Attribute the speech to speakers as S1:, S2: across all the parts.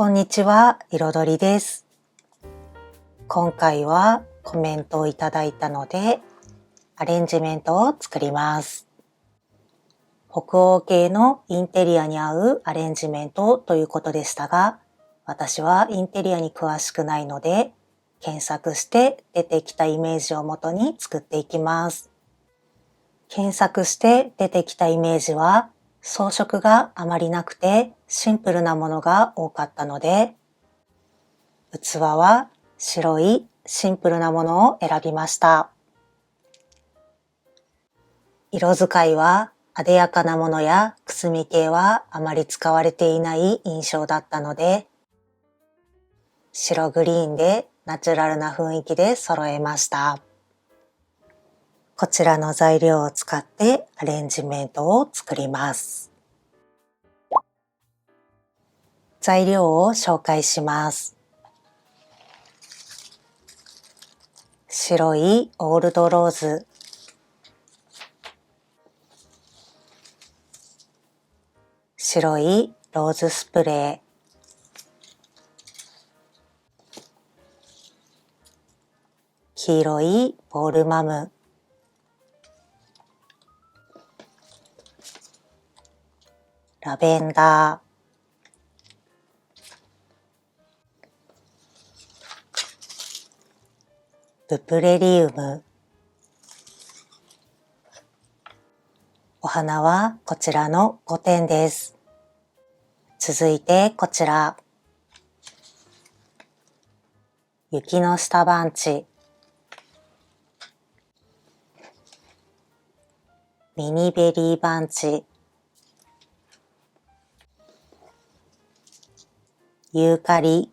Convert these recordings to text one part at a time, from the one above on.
S1: こんにちは、彩りです。今回はコメントをいただいたので、アレンジメントを作ります。北欧系のインテリアに合うアレンジメントということでしたが、私はインテリアに詳しくないので、検索して出てきたイメージをもとに作っていきます。検索して出てきたイメージは、装飾があまりなくてシンプルなものが多かったので、器は白いシンプルなものを選びました。色使いは艶やかなものやくすみ系はあまり使われていない印象だったので、白グリーンでナチュラルな雰囲気で揃えました。こちらの材料を使ってアレンジメントを作ります。材料を紹介します。白いオールドローズ、白いローズスプレー、黄色いボールマム、ラベンダー、ブプレリウム。お花はこちらの5点です。続いてこちら。雪の下バンチ。ミニベリーバンチ。ユーカリ。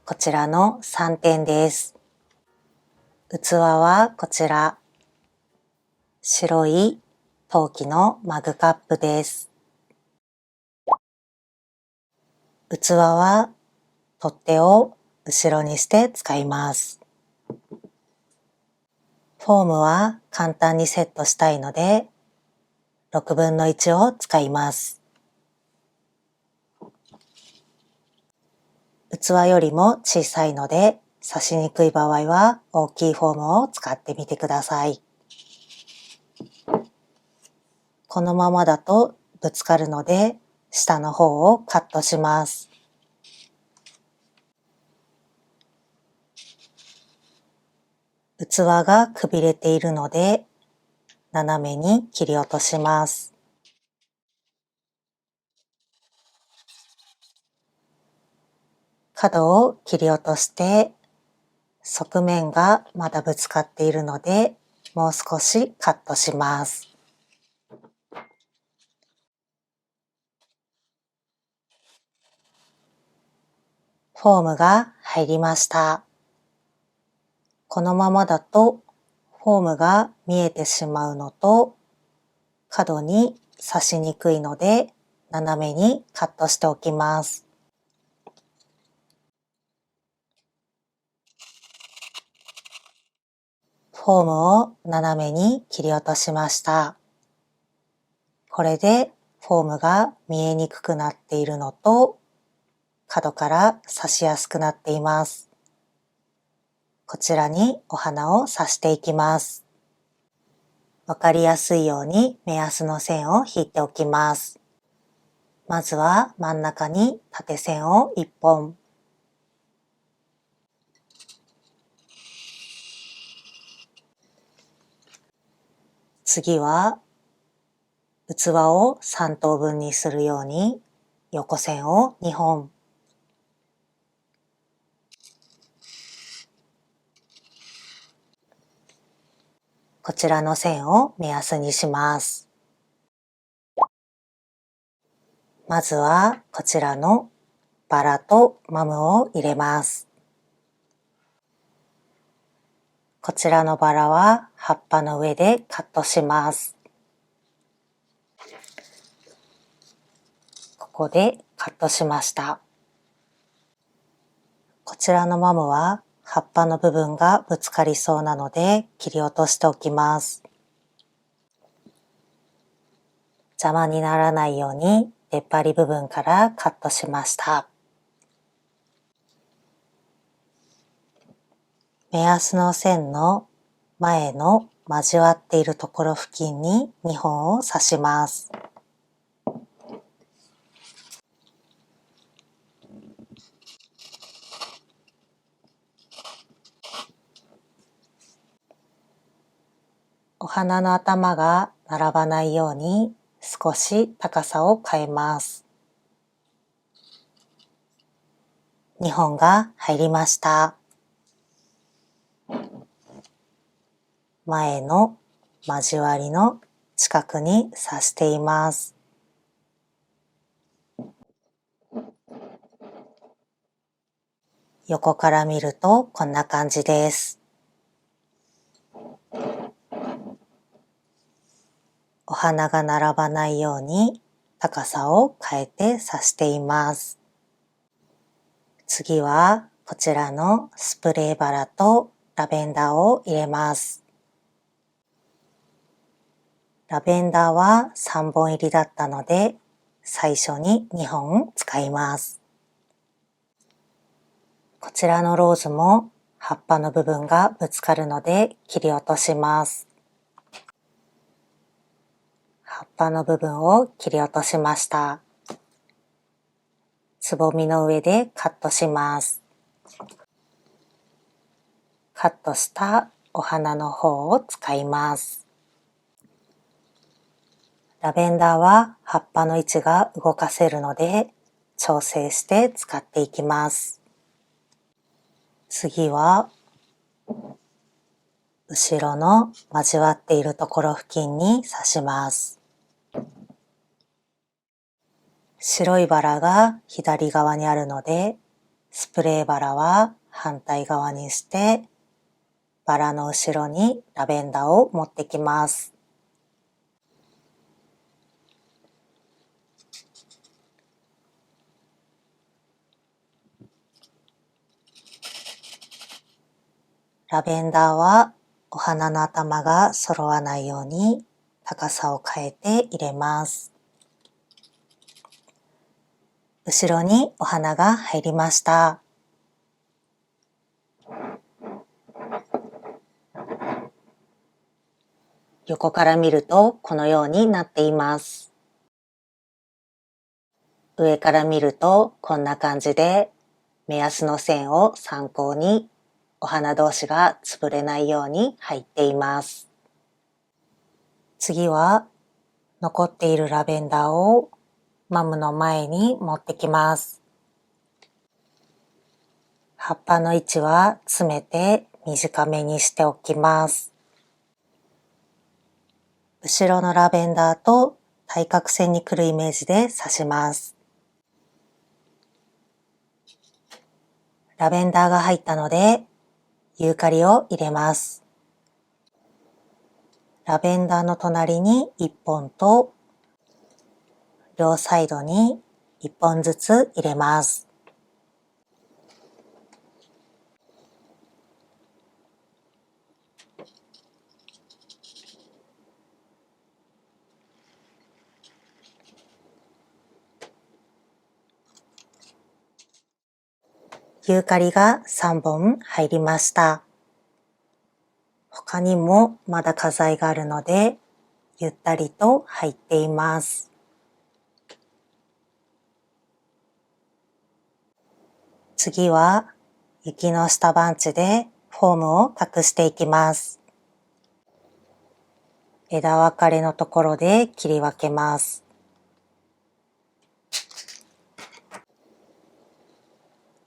S1: こちらの3点です。器はこちら。白い陶器のマグカップです。器は取っ手を後ろにして使います。フォームは簡単にセットしたいので、6分の1を使います。器よりも小さいので、刺しにくい場合は大きいフォームを使ってみてください。このままだとぶつかるので、下の方をカットします。器がくびれているので、斜めに切り落とします。角を切り落として、側面がまだぶつかっているので、もう少しカットします。フォームが入りました。このままだとフォームが見えてしまうのと、角に刺しにくいので斜めにカットしておきます。フォームを斜めに切り落としました。これでフォームが見えにくくなっているのと、角から刺しやすくなっています。こちらにお花を刺していきます。わかりやすいように目安の線を引いておきます。まずは真ん中に縦線を1本。次は器を3等分にするように横線を2本。こちらの線を目安にします。まずはこちらのバラとマムを入れます。こちらのバラは葉っぱの上でカットします。ここでカットしました。こちらのマムは葉っぱの部分がぶつかりそうなので切り落としておきます。邪魔にならないように出っ張り部分からカットしました。目安の線の前の交わっているところ付近に2本を刺します。お花の頭が並ばないように少し高さを変えます。2本が入りました。前の交わりの近くに刺しています。横から見るとこんな感じです。お花が並ばないように高さを変えて刺しています。次はこちらのスプレーバラとラベンダーを入れます。ラベンダーは3本入りだったので最初に2本使います。こちらのローズも葉っぱの部分がぶつかるので切り落とします。葉っぱの部分を切り落としました。つぼみの上でカットします。カットしたお花の方を使います。ラベンダーは葉っぱの位置が動かせるので調整して使っていきます。次は後ろの交わっているところ付近に刺します。白いバラが左側にあるので、スプレーバラは反対側にして、バラの後ろにラベンダーを持ってきます。ラベンダーはお花の頭が揃わないように高さを変えて入れます。後ろにお花が入りました。横から見るとこのようになっています。上から見るとこんな感じで目安の線を参考にお花同士が潰れないように入っています。次は残っているラベンダーをマムの前に持ってきます。葉っぱの位置は詰めて短めにしておきます。後ろのラベンダーと対角線に来るイメージで刺します。ラベンダーが入ったのでユーカリを入れます。ラベンダーの隣に1本と両サイドに1本ずつ入れます。ユーカリが3本入りました。他にもまだ花材があるので、ゆったりと入っています。次は雪の下バンチでフォームを隠していきます。枝分かれのところで切り分けます。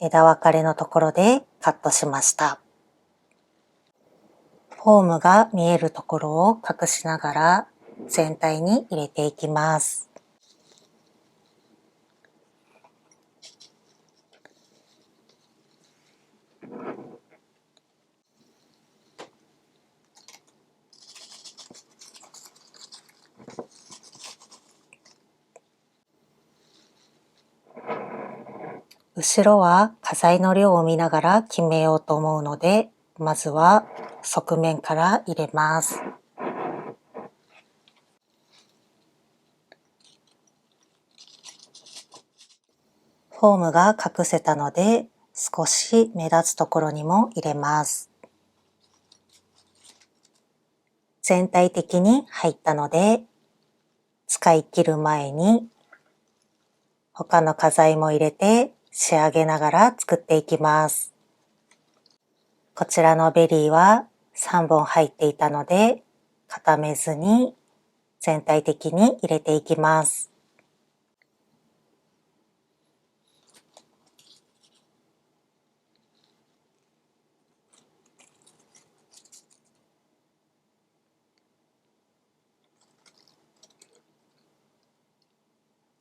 S1: 枝分かれのところでカットしました。フォームが見えるところを隠しながら全体に入れていきます。後ろは花材の量を見ながら決めようと思うので、まずは側面から入れます。フォームが隠せたので少し目立つところにも入れます。全体的に入ったので使い切る前に他の花材も入れて仕上げながら作っていきます。こちらのベリーは3本入っていたので固めずに全体的に入れていきます。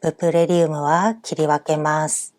S1: ブプレリウムは切り分けます。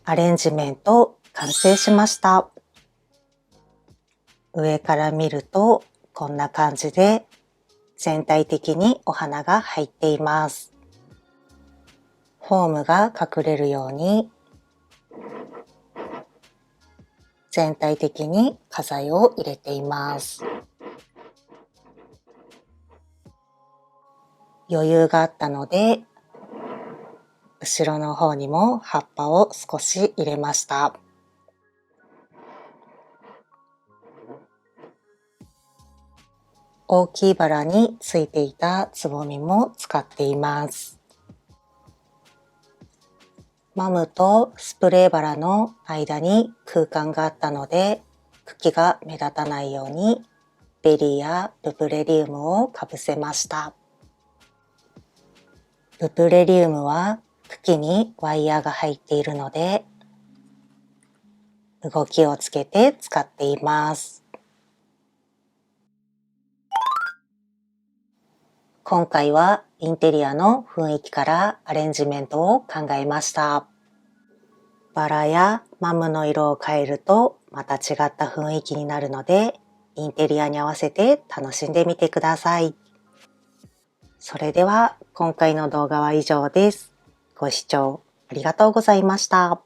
S1: アレンジメント完成しました。上から見るとこんな感じで全体的にお花が入っています。フォームが隠れるように全体的に花材を入れています。余裕があったので後ろの方にも葉っぱを少し入れました。大きいバラについていたつぼみも使っています。マムとスプレーバラの間に空間があったので茎が目立たないようにベリーやブプレリウムをかぶせました。ブプレリウムは茎にワイヤーが入っているので動きをつけて使っています。今回はインテリアの雰囲気からアレンジメントを考えました。バラやマムの色を変えるとまた違った雰囲気になるのでインテリアに合わせて楽しんでみてください。それでは今回の動画は以上です。ご視聴ありがとうございました。